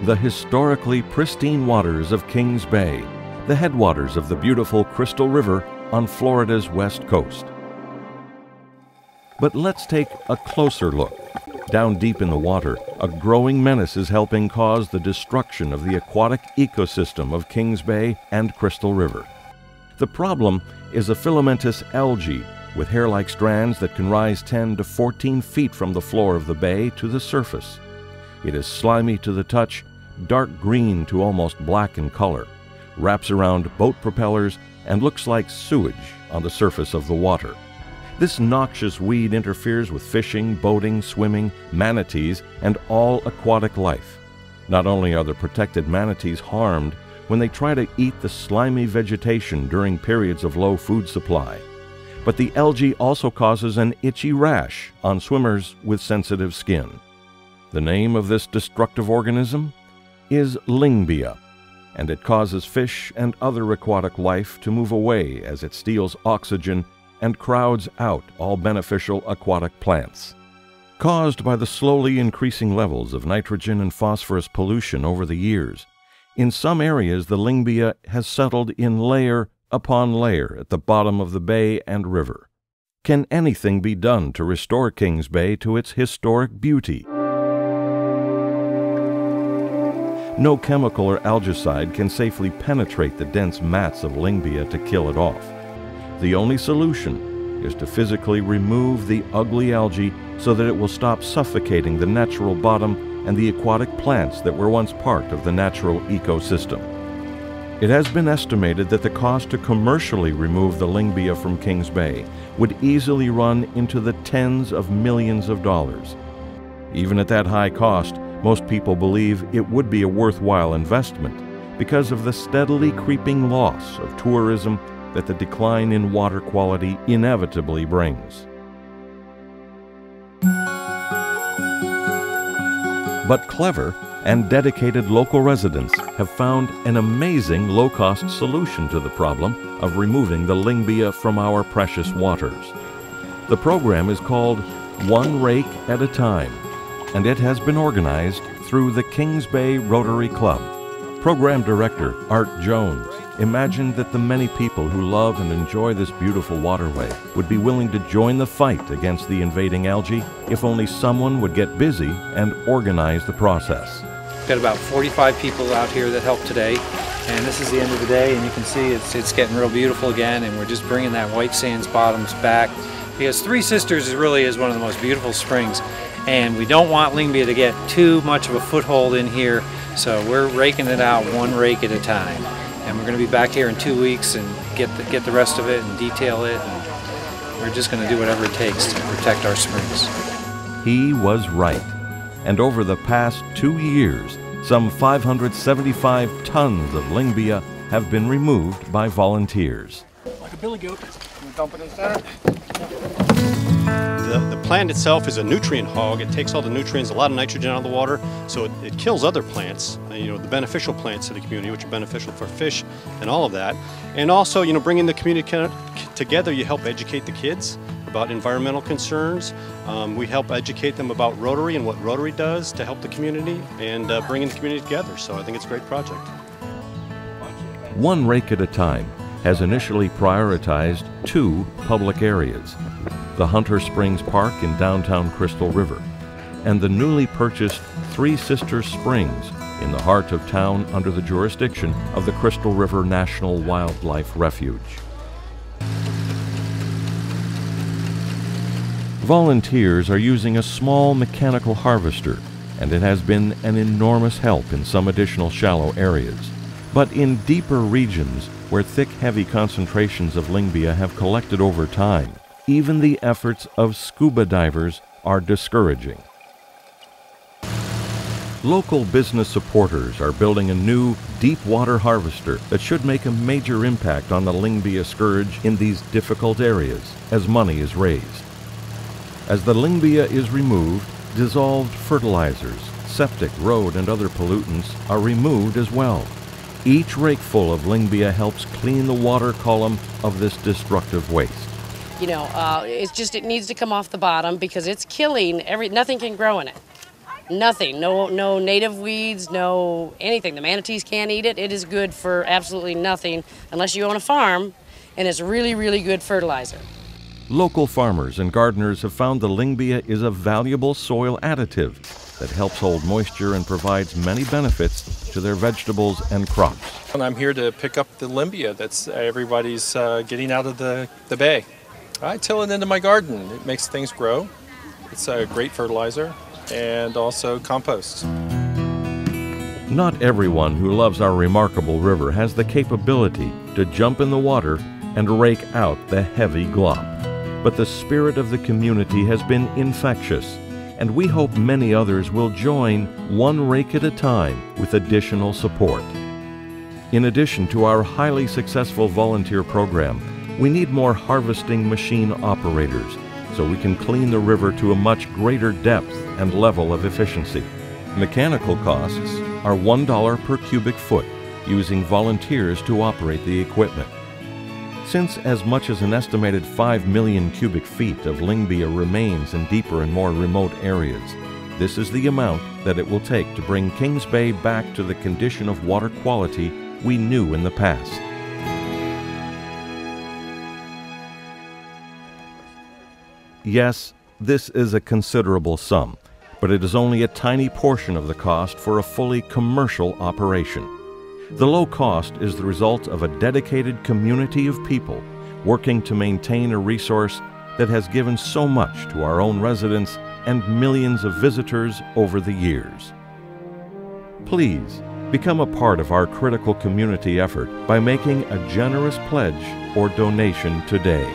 the historically pristine waters of Kings Bay, the headwaters of the beautiful Crystal River on Florida's west coast. But let's take a closer look. Down deep in the water, a growing menace is helping cause the destruction of the aquatic ecosystem of Kings Bay and Crystal River. The problem is a filamentous algae with hair-like strands that can rise 10 to 14 feet from the floor of the bay to the surface. It is slimy to the touch, dark green to almost black in color, wraps around boat propellers, and looks like sewage on the surface of the water. This noxious weed interferes with fishing, boating, swimming, manatees, and all aquatic life. Not only are the protected manatees harmed when they try to eat the slimy vegetation during periods of low food supply, but the algae also causes an itchy rash on swimmers with sensitive skin. The name of this destructive organism is Lyngbya, and it causes fish and other aquatic life to move away as it steals oxygen and crowds out all beneficial aquatic plants. Caused by the slowly increasing levels of nitrogen and phosphorus pollution over the years, in some areas the Lyngbya has settled in layer upon layer at the bottom of the bay and river. Can anything be done to restore Kings Bay to its historic beauty? No chemical or algicide can safely penetrate the dense mats of Lyngbya to kill it off. The only solution is to physically remove the ugly algae so that it will stop suffocating the natural bottom and the aquatic plants that were once part of the natural ecosystem. It has been estimated that the cost to commercially remove the Lyngbya from Kings Bay would easily run into the tens of millions of dollars. Even at that high cost, most people believe it would be a worthwhile investment because of the steadily creeping loss of tourism that the decline in water quality inevitably brings. But clever and dedicated local residents have found an amazing low-cost solution to the problem of removing the Lyngbya from our precious waters. The program is called One Rake at a Time, and it has been organized through the Kings Bay Rotary Club. Program Director Art Jones imagined that the many people who love and enjoy this beautiful waterway would be willing to join the fight against the invading algae if only someone would get busy and organize the process. We've got about 45 people out here that helped today, and this is the end of the day, and you can see it's getting real beautiful again, and we're just bringing that white sands bottoms back, because Three Sisters really is one of the most beautiful springs, and we don't want Lyngbya to get too much of a foothold in here, so we're raking it out one rake at a time. And we're going to be back here in 2 weeks and get the rest of it and detail it, and we're just going to do whatever it takes to protect our springs. He was right. And over the past 2 years, some 575 tons of Lyngbya have been removed by volunteers. Like a billy goat. Can we dump it in the center? The plant itself is a nutrient hog. It takes all the nutrients, a lot of nitrogen out of the water, so it kills other plants, the beneficial plants to the community, which are beneficial for fish and all of that. And also, bringing the community together, you help educate the kids about environmental concerns. We help educate them about Rotary and what Rotary does to help the community and bringing the community together. So I think it's a great project. One Rake at a Time has initially prioritized 2 public areas: the Hunter Springs Park in downtown Crystal River, and the newly purchased Three Sisters Springs in the heart of town under the jurisdiction of the Crystal River National Wildlife Refuge. Volunteers are using a small mechanical harvester, and it has been an enormous help in some additional shallow areas. But in deeper regions, where thick, heavy concentrations of Lyngbya have collected over time, even the efforts of scuba divers are discouraging. Local business supporters are building a new deep water harvester that should make a major impact on the Lyngbya scourge in these difficult areas as money is raised. As the Lyngbya is removed, dissolved fertilizers, septic, road, and other pollutants are removed as well. Each rakeful of Lyngbya helps clean the water column of this destructive waste. It needs to come off the bottom because it's killing, nothing can grow in it. Nothing, no native weeds, no anything. The manatees can't eat it. It is good for absolutely nothing unless you own a farm, and it's really, really good fertilizer. Local farmers and gardeners have found the Lyngbya is a valuable soil additive that helps hold moisture and provides many benefits to their vegetables and crops. And I'm here to pick up the Lyngbya that's everybody's getting out of the bay. I till it into my garden. It makes things grow. It's a great fertilizer and also compost. Not everyone who loves our remarkable river has the capability to jump in the water and rake out the heavy glop. But the spirit of the community has been infectious, and we hope many others will join one rake at a time with additional support. In addition to our highly successful volunteer program, we need more harvesting machine operators so we can clean the river to a much greater depth and level of efficiency. Mechanical costs are $1 per cubic foot, using volunteers to operate the equipment. Since as much as an estimated 5 million cubic feet of Lyngbya remains in deeper and more remote areas, this is the amount that it will take to bring Kings Bay back to the condition of water quality we knew in the past. Yes, this is a considerable sum, but it is only a tiny portion of the cost for a fully commercial operation. The low cost is the result of a dedicated community of people working to maintain a resource that has given so much to our own residents and millions of visitors over the years. Please become a part of our critical community effort by making a generous pledge or donation today.